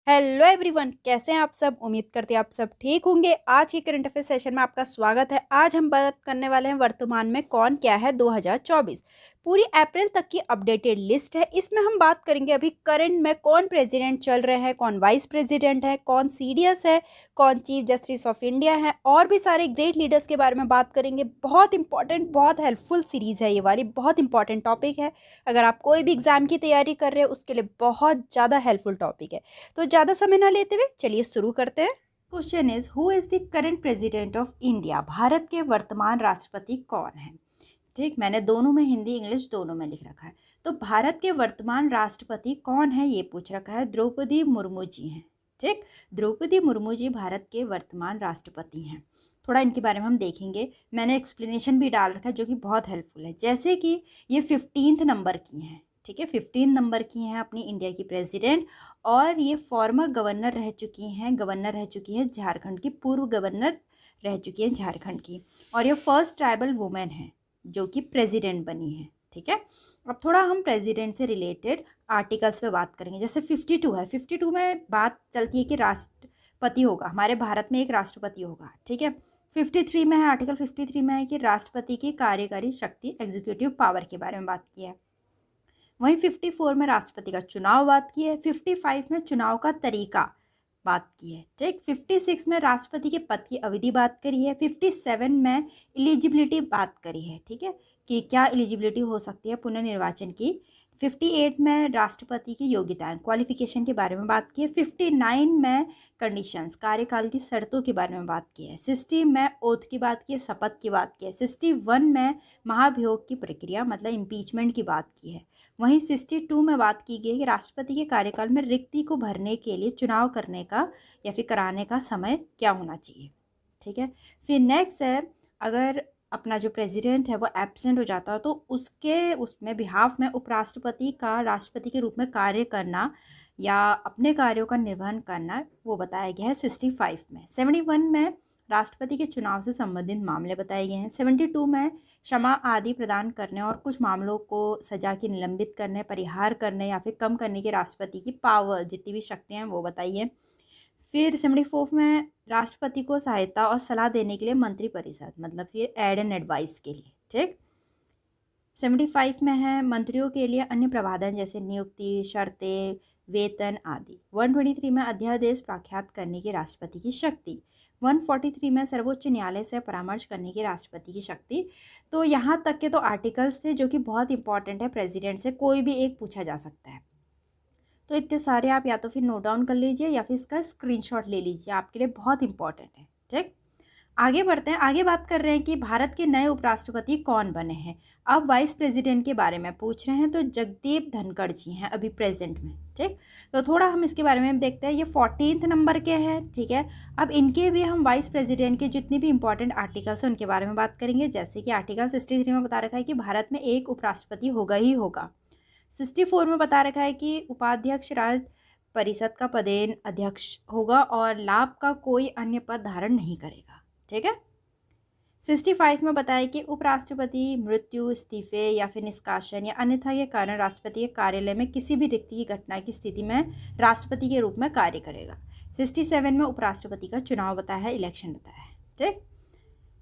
Hello everyone, कैसे हैं आप सब। उम्मीद करते हैं आप सब ठीक होंगे। आज के करंट अफेयर सेशन में आपका स्वागत है। आज हम बात करने वाले हैं वर्तमान में कौन क्या है 2024। पूरी अप्रैल तक की अपडेटेड लिस्ट है। इसमें हम बात करेंगे अभी करंट में कौन प्रेसिडेंट चल रहे हैं, कौन वाइस प्रेसिडेंट है, कौन सीडीएस है, कौन चीफ जस्टिस ऑफ इंडिया है, और भी सारे ग्रेट लीडर्स के बारे में बात करेंगे। बहुत इंपॉर्टेंट, बहुत हेल्पफुल सीरीज है ये वाली, बहुत इंपॉर्टेंट टॉपिक है। अगर आप कोई भी एग्जाम की तैयारी कर रहे हैं उसके लिए बहुत ज़्यादा हेल्पफुल टॉपिक है। तो ज़्यादा समय ना लेते हुए चलिए शुरू करते हैं। Question is, who is the current president of India. Bharat के वर्तमान राष्ट्रपति कौन है। ठीक, मैंने दोनों में, हिंदी इंग्लिश दोनों में लिख रखा है। तो भारत के वर्तमान राष्ट्रपति कौन है ये पूछ रखा है। द्रौपदी मुर्मू जी हैं। ठीक, द्रौपदी मुर्मू जी भारत के वर्तमान राष्ट्रपति हैं। थोड़ा इनके बारे में हम देखेंगे। मैंने एक्सप्लेनेशन भी डाल रखा है जो कि बहुत हेल्पफुल है। जैसे कि ये 15th नंबर की हैं। ठीक है, 15 नंबर की हैं अपनी इंडिया की प्रेसिडेंट, और ये फॉर्मर गवर्नर रह चुकी हैं झारखंड की, पूर्व गवर्नर रह चुकी हैं झारखंड की, और ये फर्स्ट ट्राइबल वुमेन है जो कि प्रेसिडेंट बनी है। ठीक है, अब थोड़ा हम प्रेसिडेंट से रिलेटेड आर्टिकल्स पे बात करेंगे। जैसे 52 है, 52 में बात चलती है कि राष्ट्रपति होगा, हमारे भारत में एक राष्ट्रपति होगा। ठीक है, 53 में है, आर्टिकल 53 में है कि राष्ट्रपति की कार्यकारी शक्ति, एग्जीक्यूटिव पावर के बारे में बात की है। वहीं 54 में राष्ट्रपति का चुनाव बात की है। 55 में चुनाव का तरीका बात की है। ठीक, 56 में राष्ट्रपति के पद की अवधि बात करी है। 57 में एलिजिबिलिटी बात करी है। ठीक है, कि क्या एलिजिबिलिटी हो सकती है पुनर्निर्वाचन की। 58 में राष्ट्रपति की योग्यताएं, क्वालिफिकेशन के बारे में बात की है। 59 में कंडीशंस, कार्यकाल की शर्तों के बारे में बात की है। 60 में ओथ की बात की है, शपथ की बात की है। 61 में महाभियोग की प्रक्रिया मतलब इम्पीचमेंट की बात की है। वहीं 62 में बात की गई कि राष्ट्रपति के कार्यकाल में रिक्ति को भरने के लिए चुनाव करने का या फिर कराने का समय क्या होना चाहिए। ठीक है, फिर नेक्स्ट है, अगर अपना जो प्रेसिडेंट है वो एब्सेंट हो जाता है तो उसमें बिहाफ में उपराष्ट्रपति का राष्ट्रपति के रूप में कार्य करना या अपने कार्यों का निर्वहन करना वो बताया गया है 65 में। 71 में राष्ट्रपति के चुनाव से संबंधित मामले बताए गए हैं। 72 में क्षमा आदि प्रदान करने और कुछ मामलों को सजा की निलंबित करने, परिहार करने या फिर कम करने की राष्ट्रपति की पावर, जितनी भी शक्तियाँ हैं वो बताई है। फिर 74 में राष्ट्रपति को सहायता और सलाह देने के लिए मंत्रिपरिषद, मतलब फिर एड एंड एडवाइस के लिए। ठीक, 75 में है मंत्रियों के लिए अन्य प्रावधान जैसे नियुक्ति, शर्तें, वेतन आदि। 123 में अध्यादेश प्रख्यात करने की राष्ट्रपति की शक्ति। 143 में सर्वोच्च न्यायालय से परामर्श करने की राष्ट्रपति की शक्ति। तो यहाँ तक के तो आर्टिकल्स थे जो कि बहुत इंपॉर्टेंट है। प्रेसिडेंट से कोई भी एक पूछा जा सकता है। तो इतने सारे आप या तो फिर नोट डाउन कर लीजिए या फिर इसका स्क्रीनशॉट ले लीजिए, आपके लिए बहुत इंपॉर्टेंट है। ठीक, आगे बढ़ते हैं। आगे बात कर रहे हैं कि भारत के नए उपराष्ट्रपति कौन बने हैं। अब वाइस प्रेसिडेंट के बारे में पूछ रहे हैं तो जगदीप धनखड़ जी हैं अभी प्रेजेंट में। ठीक, तो थोड़ा हम इसके बारे में देखते हैं। ये 14th नंबर के हैं। ठीक है, अब इनके भी हम वाइस प्रेसिडेंट के जितने भी इंपॉर्टेंट आर्टिकल्स हैं उनके बारे में बात करेंगे। जैसे कि आर्टिकल 63 में बता रखा है कि भारत में एक उपराष्ट्रपति होगा ही होगा। 64 में बता रखा है कि उपाध्यक्ष राज्य परिषद का पदेन अध्यक्ष होगा और लाभ का कोई अन्य पद धारण नहीं करेगा। ठीक है, 65 में बताया कि उपराष्ट्रपति मृत्यु, इस्तीफे या फिर निष्कासन या अन्यथा के कारण राष्ट्रपति के कार्यालय में किसी भी रिक्ति की घटना की स्थिति में राष्ट्रपति के रूप में कार्य करेगा। 67 में उपराष्ट्रपति का चुनाव बताया है, इलेक्शन बताया है। ठीक,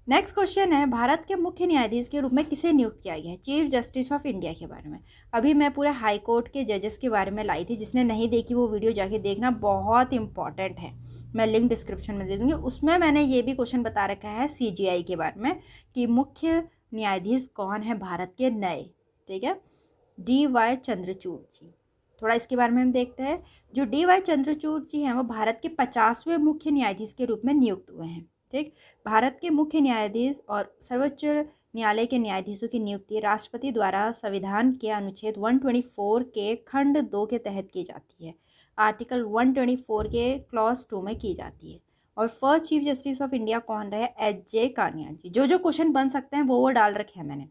नेक्स्ट क्वेश्चन है, भारत के मुख्य न्यायाधीश के रूप में किसे नियुक्त किया गया है। चीफ जस्टिस ऑफ इंडिया के बारे में। अभी मैं पूरे हाई कोर्ट के जजेस के बारे में लाई थी, जिसने नहीं देखी वो वीडियो जाके देखना, बहुत इंपॉर्टेंट है। मैं लिंक डिस्क्रिप्शन में दे दूँगी। उसमें मैंने ये भी क्वेश्चन बता रखा है CGI के बारे में कि मुख्य न्यायाधीश कौन है भारत के नए। ठीक है, DY चंद्रचूड़ जी। थोड़ा इसके बारे में हम देखते हैं। जो DY चंद्रचूड़ जी हैं वो भारत के 50वें मुख्य न्यायाधीश के रूप में नियुक्त हुए हैं। ठीक, भारत के मुख्य न्यायाधीश और सर्वोच्च न्यायालय के न्यायाधीशों की नियुक्ति राष्ट्रपति द्वारा संविधान के अनुच्छेद 124 के खंड 2 के तहत की जाती है। आर्टिकल 124 के क्लॉज 2 में की जाती है। और first chief justice of India कौन रहे, HJ कानिया जी। जो क्वेश्चन बन सकते हैं वो डाल रखे हैं मैंने,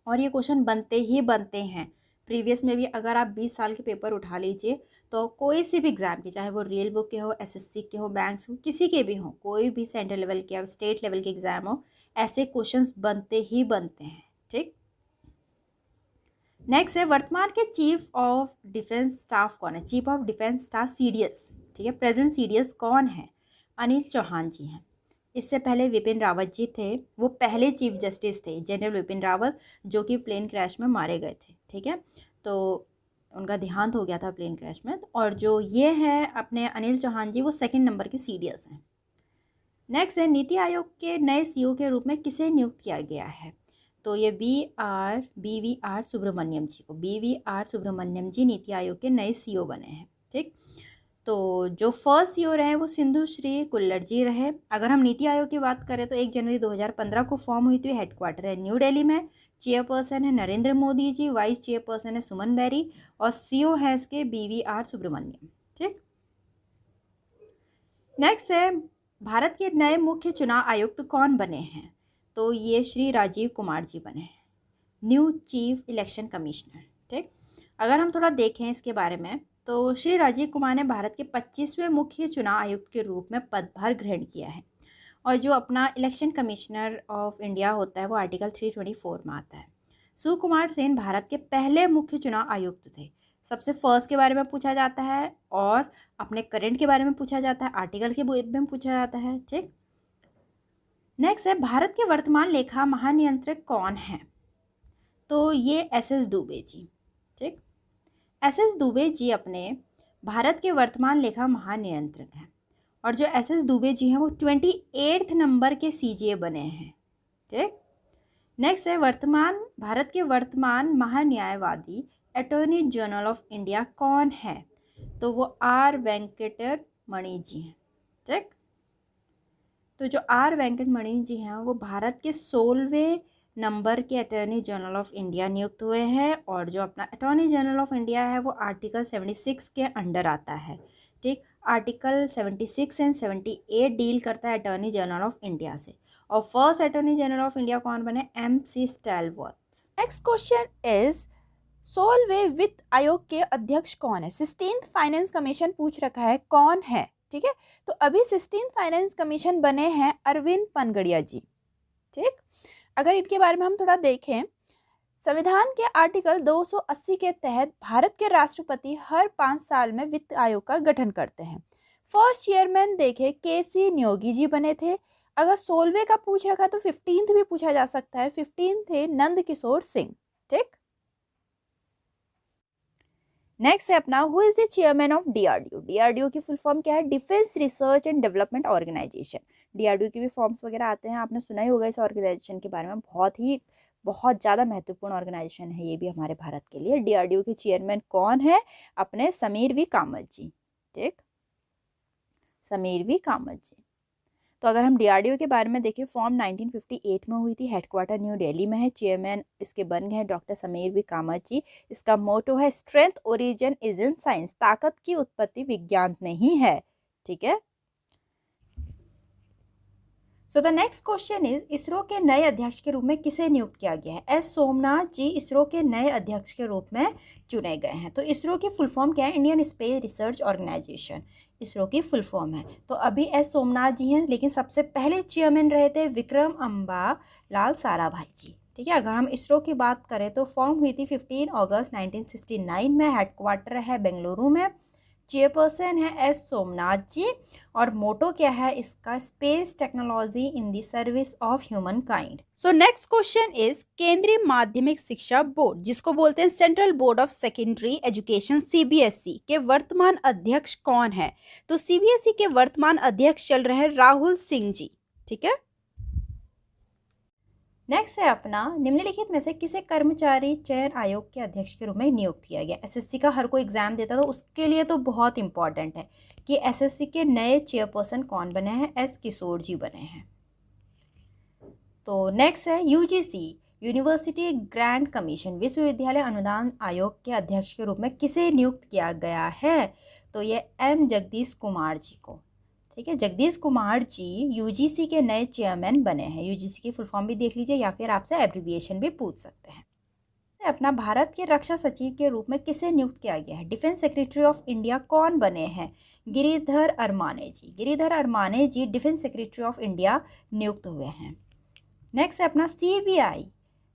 और ये क्वेश्चन बनते ही बनते हैं। प्रीवियस में भी अगर आप 20 साल के पेपर उठा लीजिए तो कोई सी भी एग्ज़ाम के, चाहे वो रेल बुक के हो, SSC के हो, बैंक्स हो, किसी के भी हो, कोई भी सेंट्रल लेवल के या स्टेट लेवल के एग्ज़ाम हो, ऐसे क्वेश्चंस बनते ही बनते हैं। ठीक, नेक्स्ट है वर्तमान के चीफ ऑफ डिफेंस स्टाफ कौन है। Chief of defence staff CDS। ठीक है। प्रेजेंट सीडीएस कौन है? अनिल चौहान जी हैं। इससे पहले विपिन रावत जी थे, वो पहले चीफ जस्टिस थे, जनरल विपिन रावत, जो कि प्लेन क्रैश में मारे गए थे, ठीक है। तो उनका देहांत हो गया था प्लेन क्रैश में। और जो ये है अपने अनिल चौहान जी, वो सेकंड नंबर के सीडीएस हैं। नेक्स्ट है, नीति आयोग के नए सीईओ के रूप में किसे नियुक्त किया गया है? तो ये BVR सुब्रमण्यम जी को, BVR सुब्रमण्यम जी नीति आयोग के नए सीईओ बने हैं, ठीक। तो जो फर्स्ट सीईओ रहे वो सिंधु श्री कुल्लर जी रहे। अगर हम नीति आयोग की बात करें तो 1 जनवरी 2015 को फॉर्म हुई थी। हेडक्वार्टर है न्यू दिल्ली में। चेयरपर्सन है नरेंद्र मोदी जी, वाइस चेयरपर्सन है सुमन बेरी, और सीईओ है इसके BVR सुब्रमण्यम, ठीक। नेक्स्ट है, भारत के नए मुख्य चुनाव आयुक्त कौन बने हैं? तो ये श्री राजीव कुमार जी बने हैं, न्यू चीफ इलेक्शन कमिश्नर, ठीक। अगर हम थोड़ा देखें इसके बारे में तो श्री राजीव कुमार ने भारत के 25वें मुख्य चुनाव आयुक्त के रूप में पदभार ग्रहण किया है। और जो अपना इलेक्शन कमिश्नर ऑफ इंडिया होता है वो आर्टिकल 324 में आता है। सुकुमार सेन भारत के पहले मुख्य चुनाव आयुक्त थे। सबसे फर्स्ट के बारे में पूछा जाता है और अपने करंट के बारे में पूछा जाता है, आर्टिकल के बारे में पूछा जाता है, ठीक। नेक्स्ट है, भारत के वर्तमान लेखा महानियंत्रक कौन है? तो ये SS दुबे जी, ठीक। SS दुबे जी अपने भारत के वर्तमान लेखा महानियंत्रक हैं। और जो SS दुबे जी हैं वो 28 नंबर के CGA बने हैं, ठीक। नेक्स्ट है, भारत के वर्तमान महान्यायवादी अटॉर्नी जनरल ऑफ इंडिया कौन है? तो वो R वेंकटरमणि जी हैं, ठीक। तो जो R वेंकटरमणि जी हैं वो भारत के 16वें नंबर के अटॉर्नी जनरल ऑफ इंडिया नियुक्त हुए हैं। और जो अपना अटॉर्नी जनरल ऑफ इंडिया है वो आर्टिकल 76 के अंडर आता है, ठीक। आर्टिकल 76 एंड 78 डील करता है अटॉर्नी जनरल ऑफ इंडिया से। और first attorney general of India कौन बने? MC स्टाइलवर्थ। नेक्स्ट क्वेश्चन इज, 16वें वित्त आयोग के अध्यक्ष कौन है? 16th फाइनेंस कमीशन पूछ रखा है, कौन है, ठीक है। तो अभी 16th फाइनेंस कमीशन बने हैं अरविंद पनगड़िया जी, ठीक। अगर इनके बारे में हम थोड़ा देखें, संविधान के आर्टिकल 280 के तहत भारत के राष्ट्रपति हर 5 साल में वित्त आयोग का गठन करते हैं। फर्स्ट चेयरमैन देखें KC न्योगी जी बने थे। अगर 16वें का पूछ रखा तो 15th भी पूछा जा सकता है। 15 थे नंद किशोर सिंह, ठीक। नेक्स्ट है अपना, who is the chairman of DRDO? DRDO की फुल फॉर्म क्या है? Defence research and development organisation. DRDO के भी फॉर्म्स वगैरह आते हैं, आपने सुना ही होगा इस ऑर्गेनाइजेशन के बारे में। बहुत ज़्यादा महत्वपूर्ण ऑर्गेनाइजेशन है ये भी हमारे भारत के लिए। DRDO के चेयरमैन कौन है? अपने समीर वी कामत जी, ठीक, समीर वी कामत जी। तो अगर हम DRDO के बारे में देखें, फॉर्म 1958 में हुई थी। हेडक्वार्टर न्यू दिल्ली में है। चेयरमैन इसके बन गए हैं डॉक्टर समीर वी कामत जी। इसका मोटो है strength origin is in science, ताकत की उत्पत्ति विज्ञान में ही है, ठीक है। सो the next question is, ISRO के नए अध्यक्ष के रूप में किसे नियुक्त किया गया है? S सोमनाथ जी इसरो के नए अध्यक्ष के रूप में चुने गए हैं। तो इसरो की फुल फॉर्म क्या है? Indian space research organisation ISRO की फुल फॉर्म है। तो अभी S सोमनाथ जी हैं, लेकिन सबसे पहले चेयरमैन रहे थे विक्रम अम्बालाल साराभाई जी, ठीक है। अगर हम इसरो की बात करें तो फॉर्म हुई थी 15 अगस्त 1969 में। हेडक्वार्टर है बेंगलुरु में। चेयरपर्सन है S सोमनाथ जी। और मोटो क्या है इसका? Space technology in the service of human kind. So next question is, केंद्रीय माध्यमिक शिक्षा बोर्ड, जिसको बोलते हैं central board of secondary education CBSE के वर्तमान अध्यक्ष कौन है? तो CBSE के वर्तमान अध्यक्ष चल रहे हैं राहुल सिंह जी, ठीक है। नेक्स्ट है अपना, निम्नलिखित में से किसे कर्मचारी चयन आयोग के अध्यक्ष के रूप में नियुक्त किया गया? SSC का हर कोई एग्जाम देता तो उसके लिए तो बहुत इंपॉर्टेंट है कि SSC के नए चेयरपर्सन कौन बने हैं? S किशोर जी बने हैं। तो नेक्स्ट है UGC यूनिवर्सिटी ग्रांट कमीशन, विश्वविद्यालय अनुदान आयोग के अध्यक्ष के रूप में किसे नियुक्त किया गया है? तो ये M जगदीश कुमार जी को, ठीक है। जगदीश कुमार जी UGC के नए चेयरमैन बने हैं। UGC की फुल फॉर्म भी देख लीजिए या फिर आपसे एब्रिविएशन भी पूछ सकते हैं। अपना भारत के रक्षा सचिव के रूप में किसे नियुक्त किया गया है? डिफेंस सेक्रेटरी ऑफ इंडिया कौन बने हैं? गिरिधर अरमाने जी। गिरिधर अरमाने जी डिफेंस सेक्रेटरी ऑफ इंडिया नियुक्त हुए हैं। नेक्स्ट है अपना CBI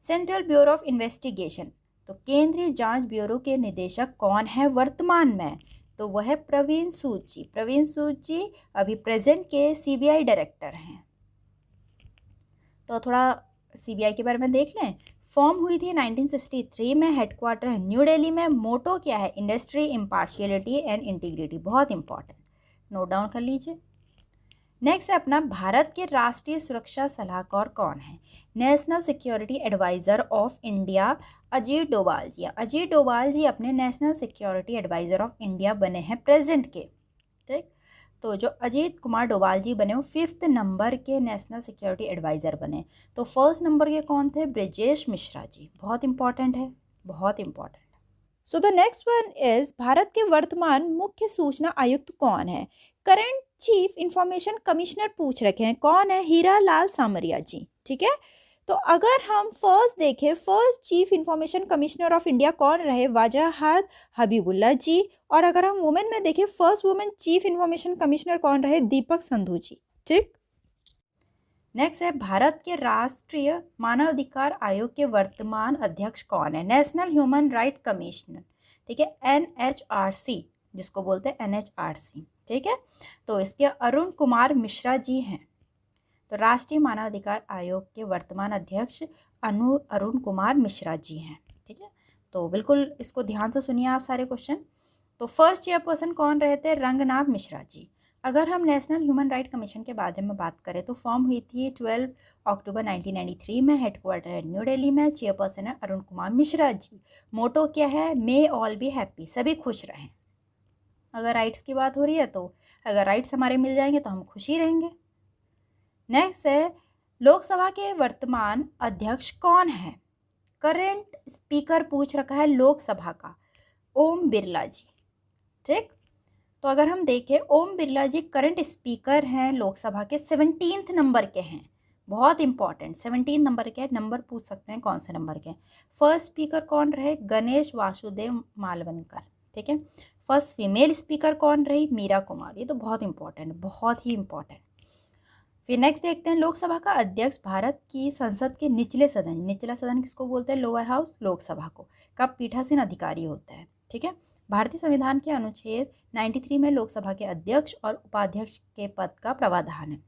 central bureau of investigation. तो केंद्रीय जांच ब्यूरो के निदेशक कौन है वर्तमान में? तो वह है प्रवीण सूद जी। प्रवीण सूद जी अभी प्रेजेंट के सीबीआई डायरेक्टर हैं। तो थोड़ा सीबीआई के बारे में देख लें। फॉर्म हुई थी 1963 में, हेडक्वार्टर है न्यू दिल्ली में। मोटो क्या है? Industry, impartiality and integrity. बहुत इंपॉर्टेंट, नोट डाउन कर लीजिए। नेक्स्ट है अपना, भारत के राष्ट्रीय सुरक्षा सलाहकार कौन है? National security adviser of India Ajit Doval ji. Ajit Doval ji अपने national security adviser of India बने हैं प्रेजेंट के। ठीक, तो जो अजीत कुमार डोभाल जी बने वो 5th नंबर के नेशनल सिक्योरिटी एडवाइज़र बने। तो 1st नंबर के कौन थे? ब्रजेश मिश्रा जी। बहुत इंपॉर्टेंट है, बहुत important. So the next one is, Bharat के वर्तमान मुख्य सूचना आयुक्त कौन है? करंट चीफ इंफॉर्मेशन कमिश्नर पूछ रखे हैं, कौन है? हीरा लाल सामरिया जी। ठीक है, तो अगर हम फर्स्ट देखें, first chief information commissioner of India कौन रहे? वजाहत हबीबुल्ला जी। और अगर हम वुमेन में देखें, first women chief information commissioner कौन रहे? दीपक संधू जी। ठीक, नेक्स्ट है, भारत के राष्ट्रीय मानवाधिकार आयोग के वर्तमान अध्यक्ष कौन है? National human right commissioner. ठीक है, NHRC जिसको बोलते हैं NHRC। ठीक है, तो इसके अरुण कुमार मिश्रा जी हैं। तो राष्ट्रीय मानवाधिकार आयोग के वर्तमान अध्यक्ष अरुण कुमार मिश्रा जी हैं। ठीक है, तो बिल्कुल इसको ध्यान से सुनिए आप सारे क्वेश्चन। तो फर्स्ट चेयरपर्सन कौन रहे थे? रंगनाथ मिश्रा जी। अगर हम नेशनल ह्यूमन राइट कमीशन के बारे में बात करें तो फॉर्म हुई थी 12 अक्टूबर 1993 में, हेडक्वार्टर है न्यू दिल्ली में। चेयरपर्सन है अरुण कुमार मिश्रा जी। मोटो क्या है? मे ऑल बी हैप्पी, सभी खुश रहें। अगर राइट्स की बात हो रही है तो अगर राइट्स हमारे मिल जाएंगे तो हम खुश ही रहेंगे। नेक्स्ट है, लोकसभा के वर्तमान अध्यक्ष कौन है? करंट स्पीकर पूछ रखा है लोकसभा का, ओम बिरला जी। ठीक, तो अगर हम देखें, ओम बिरला जी करंट स्पीकर हैं लोकसभा के, 17th नंबर के हैं। बहुत इंपॉर्टेंट, 17 नंबर के, नंबर पूछ सकते हैं कौन से नंबर के। फर्स्ट स्पीकर कौन रहे? गणेश वासुदेव मालवनकर। ठीक है, फर्स्ट फीमेल स्पीकर कौन रही? मीरा कुमार। ये तो बहुत इंपॉर्टेंट, बहुत ही इंपॉर्टेंट। फिर नेक्स्ट देखते हैं, लोकसभा का अध्यक्ष भारत की संसद के निचले सदन, निचला सदन किसको बोलते हैं? लोअर हाउस, लोकसभा को, का पीठासीन अधिकारी होता है। ठीक है, भारतीय संविधान के अनुच्छेद 93 में लोकसभा के अध्यक्ष और उपाध्यक्ष के पद का प्रावधान है।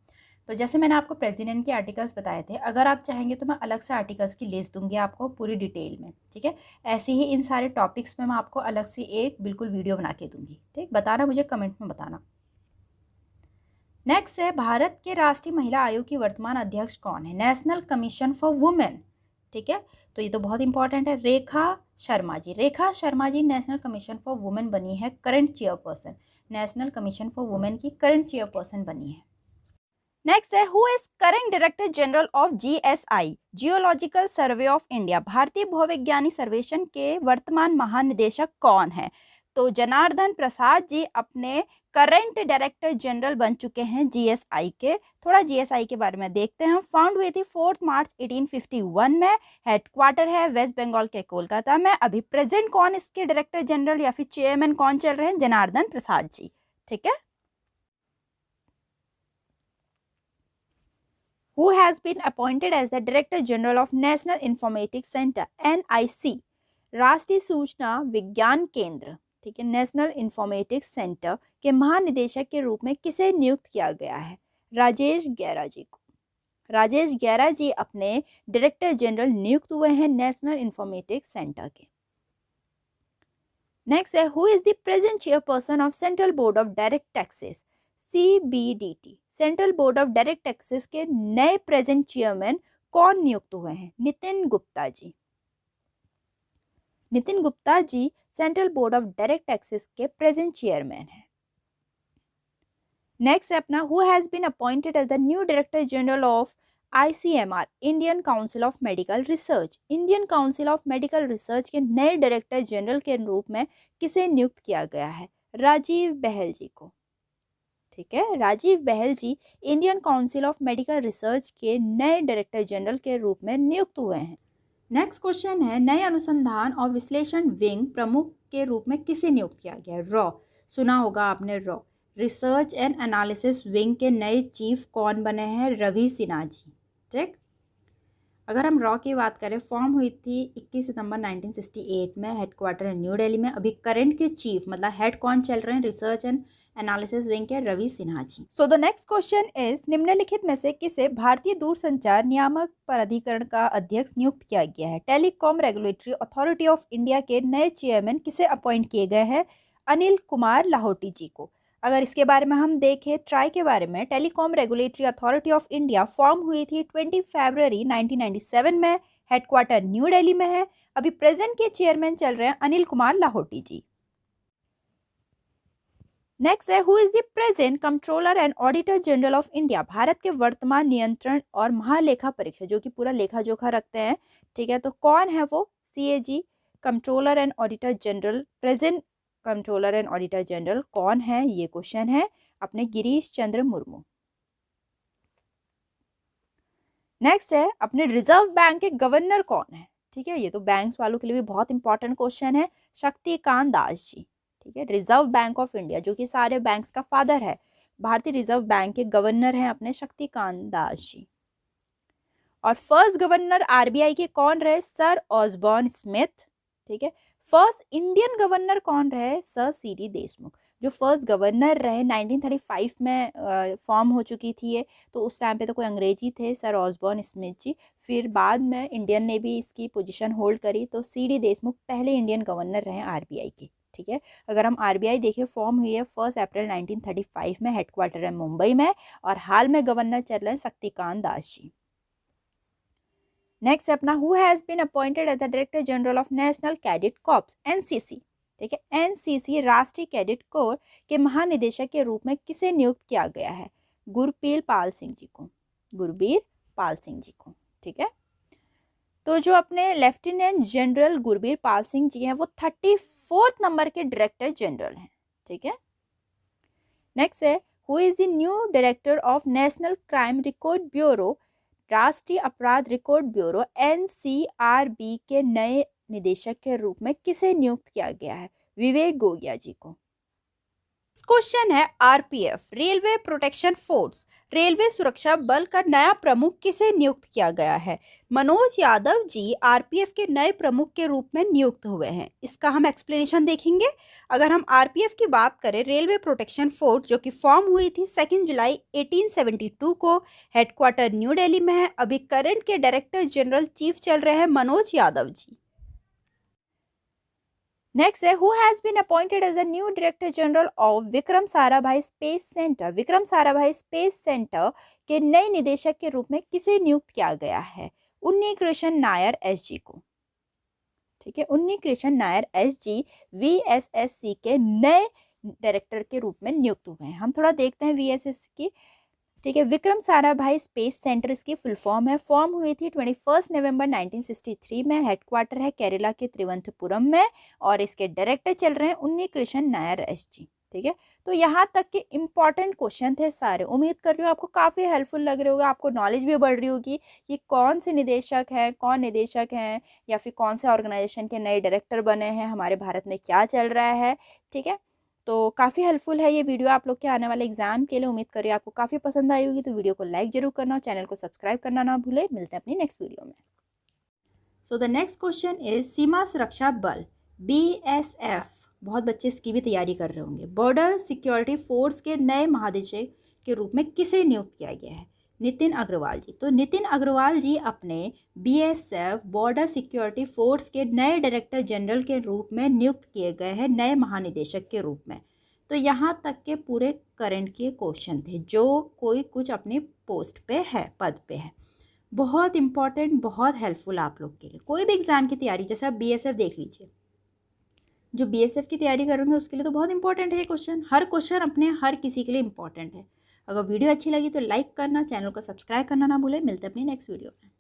तो जैसे मैंने आपको प्रेसिडेंट के आर्टिकल्स बताए थे, अगर आप चाहेंगे तो मैं अलग से आर्टिकल्स की लिस्ट दूंगी आपको पूरी डिटेल में। ठीक है, ऐसे ही इन सारे टॉपिक्स में मैं आपको अलग से एक बिल्कुल वीडियो बना के दूंगी। ठीक, बताना मुझे कमेंट में बताना। नेक्स्ट है, भारत के राष्ट्रीय महिला आयोग की वर्तमान अध्यक्ष कौन है? National commission for women. ठीक है, तो ये तो बहुत इंपॉर्टेंट है, Rekha Sharma ji. Rekha Sharma ji national commission for women बनी है current chairperson, national commission for women की करंट चेयरपर्सन बनी है। नेक्स्ट है, who is current director general of GSI, geological survey of India. भारतीय भूविज्ञानी सर्वेक्षण के वर्तमान महानिदेशक कौन है? तो जनार्दन प्रसाद जी अपने करंट डायरेक्टर जनरल बन चुके हैं GSI के। थोड़ा GSI के बारे में देखते हैं। फाउंड हुई थी 4 मार्च 1851 में। हेडक्वार्टर है वेस्ट बंगाल के कोलकाता में। अभी प्रेजेंट कौन इसके डायरेक्टर जनरल या फिर चेयरमैन कौन चल रहे हैं? जनार्दन प्रसाद जी। ठीक है, who has been appointed as the Director General of National Informatics Center NIC, राष्ट्रीय सूचना विज्ञान केंद्र। ठीक है, नेशनल इंफॉर्मेटिक्स सेंटर के महानिदेशक के रूप में किसे नियुक्त किया गया है? राजेश गैरा जी को। राजेश गैरा जी अपने डायरेक्टर जनरल नियुक्त हुए हैं नेशनल इंफॉर्मेटिक्स सेंटर के। नेक्स्ट है, who is the present chairperson of central board of direct taxes CBDT। Central board of direct taxes के नए प्रेजेंट चेयरमैन कौन नियुक्त हुए हैं? Nitin Gupta ji. Nitin Gupta ji central board of direct taxes के प्रेजेंट चेयरमैन हैं। नेक्स्ट है अपना, who has been appointed as the new director general of ICMR, Indian council of medical research. Indian council of medical research के नए डायरेक्टर जनरल के रूप में किसे नियुक्त किया गया है? राजीव बहल जी को। ठीक है, Rajiv Bahl ji Indian council of medical research के नए डायरेक्टर जनरल के रूप में नियुक्त हुए हैं। नेक्स्ट क्वेश्चन है, नए अनुसंधान और विश्लेषण विंग प्रमुख के रूप में किसे नियुक्त किया गया? रॉ, सुना होगा आपने raw. Research and analysis wing के नए चीफ कौन बने हैं? रवि सिन्हा जी। ठीक, अगर हम रॉ की बात करें, फॉर्म हुई थी 21 सितंबर 1968 में, हेडक्वार्टर न्यू दिल्ली में। अभी करंट के चीफ मतलब हेड कौन चल रहे हैं रिसर्च एंड एनालिसिस विंग के? Ravi Sinha ji. So the next question is, निम्नलिखित में से किसे भारतीय दूरसंचार नियामक प्राधिकरण का अध्यक्ष नियुक्त किया गया है? Telecom regulatory authority of India के नए चेयरमैन किसे अपॉइंट किए गए हैं? अनिल कुमार लाहोटी जी को। अगर इसके बारे में हम देखें, ट्राई के बारे में, telecom regulatory authority of India form हुई थी 20 फरवरी 1997 में, हेडक्वार्टर न्यू दिल्ली में है। अभी प्रेजेंट के चेयरमैन चल रहे हैं अनिल कुमार लाहोटी जी। नेक्स्ट है, who is the present controller and auditor general of India? Bharat के वर्तमान नियंत्रण और महालेखा परीक्षक, जो कि पूरा लेखा जोखा रखते हैं, ठीक है, तो कौन है वो? CAG, controller and auditor general. Present controller and auditor general कौन है? ये क्वेश्चन है अपने गिरीश चंद्र मुर्मू। नेक्स्ट है, अपने रिजर्व बैंक के गवर्नर कौन है? ठीक है, ये तो बैंक्स वालों के लिए भी बहुत इंपॉर्टेंट क्वेश्चन है, शक्तिकांत दास जी। ठीक है, रिजर्व बैंक ऑफ इंडिया, जो कि सारे बैंक्स का फादर है, भारतीय रिजर्व बैंक के गवर्नर हैं अपने शक्तिकांत दास जी। और फर्स्ट गवर्नर RBI के कौन रहे? Sir Osborne Smith. ठीक है, फर्स्ट इंडियन गवर्नर कौन रहे? Sir CD Deshmukh. जो फर्स्ट गवर्नर रहे 1935 में फॉर्म हो चुकी थी ये, तो उस टाइम पे तो कोई अंग्रेजी थे, सर ऑसबॉर्न स्मिथ जी। फिर बाद में इंडियन ने भी इसकी पोजीशन होल्ड करी, तो CD देशमुख पहले इंडियन गवर्नर रहे RBI के। ठीक है, अगर हम RBI देखें, फॉर्म हुई है 1 अप्रैल 1935 में, हेडक्वार्टर है मुंबई में, और हाल में गवर्नर चल रहे हैं शक्तिकांत दास जी। नेक्स्ट अपना, who has been appointed as the director general of national cadet corps NCC? ठीक है, NCC राष्ट्रीय कैडेट कोर के महानिदेशक के रूप में किसे नियुक्त किया गया है? गुरबीर पाल सिंह जी को। गुरबीर पाल सिंह जी को। ठीक है, तो जो अपने लेफ्टिनेंट जनरल गुरबीर पाल सिंह जी हैं, वो 34th नंबर के डायरेक्टर जनरल हैं। ठीक है, नेक्स्ट है, who is the new director of national crime record bureau? राष्ट्रीय अपराध रिकॉर्ड ब्यूरो NCRB के नए निदेशक के रूप में किसे नियुक्त किया गया है? विवेक गोगिया जी को। क्वेश्चन है, RPF railway protection force, railway सुरक्षा बल का नया प्रमुख किसे नियुक्त किया गया है? मनोज यादव जी RPF के नए प्रमुख के रूप में नियुक्त हुए हैं। इसका हम एक्सप्लेनेशन देखेंगे। अगर हम RPF की बात करें, रेलवे प्रोटेक्शन फोर्स, जो कि फॉर्म हुई थी 2 जुलाई 1872 को, हेडक्वार्टर न्यू दिल्ली में है। अभी करंट के डायरेक्टर जनरल चीफ चल रहे हैं मनोज यादव जी। नेक्स्ट है, who has been appointed as the new director general of Vikram Sarabhai space centre? Vikram Sarabhai space centre के नए निदेशक के रूप में किसे नियुक्त किया गया है? उन्नी कृष्ण नायर SG को। ठीक है, उन्नी कृष्ण नायर SG VSSC के नए डायरेक्टर के रूप में नियुक्त हुए हैं। हम थोड़ा देखते हैं VSS की। ठीक है, विक्रम साराभाई स्पेस सेंटर इसकी फुल फॉर्म है। फॉर्म हुई थी 21 नवंबर 1963 में, हेडक्वार्टर है केरला के तिरुवनंतपुरम में, और इसके डायरेक्टर चल रहे हैं उन्नी कृष्ण नायर SG। ठीक है, तो यहाँ तक के इम्पॉर्टेंट क्वेश्चन थे सारे। उम्मीद कर रही हूँ आपको काफ़ी हेल्पफुल लग रहे होगा, आपको नॉलेज भी बढ़ रही होगी कि कौन से निदेशक हैं, कौन निदेशक हैं, या फिर कौन से ऑर्गेनाइजेशन के नए डायरेक्टर बने हैं, हमारे भारत में क्या चल रहा है। ठीक है, तो काफ़ी हेल्पफुल है ये वीडियो आप लोग के आने वाले एग्जाम के लिए। उम्मीद करिए आपको काफ़ी पसंद आई होगी, तो वीडियो को लाइक जरूर करना और चैनल को सब्सक्राइब करना ना भूले। मिलते हैं अपनी नेक्स्ट वीडियो में। So the next question is, Seema Suraksha Bal BSF, बहुत बच्चे इसकी भी तैयारी कर रहे होंगे, बॉर्डर सिक्योरिटी फोर्स के नए महानिदेशक के रूप में किसे नियुक्त किया गया है? नितिन अग्रवाल जी। तो नितिन अग्रवाल जी अपने BSF बॉर्डर सिक्योरिटी फोर्स के नए डायरेक्टर जनरल के रूप में नियुक्त किए गए हैं, नए महानिदेशक के रूप में। तो यहाँ तक के पूरे करंट के क्वेश्चन थे, जो कोई कुछ अपनी पोस्ट पे है, पद पे है। बहुत इंपॉर्टेंट, बहुत हेल्पफुल आप लोग के लिए। कोई भी एग्जाम की तैयारी, जैसे आप BSF देख लीजिए, जो BSF की तैयारी करोगे उसके लिए तो बहुत इंपॉर्टेंट है ये क्वेश्चन। हर क्वेश्चन अपने हर किसी के लिए इंपॉर्टेंट है। अगर वीडियो अच्छी लगी तो लाइक करना, चैनल को सब्सक्राइब करना ना भूलें। मिलते हैं अपनी नेक्स्ट वीडियो में।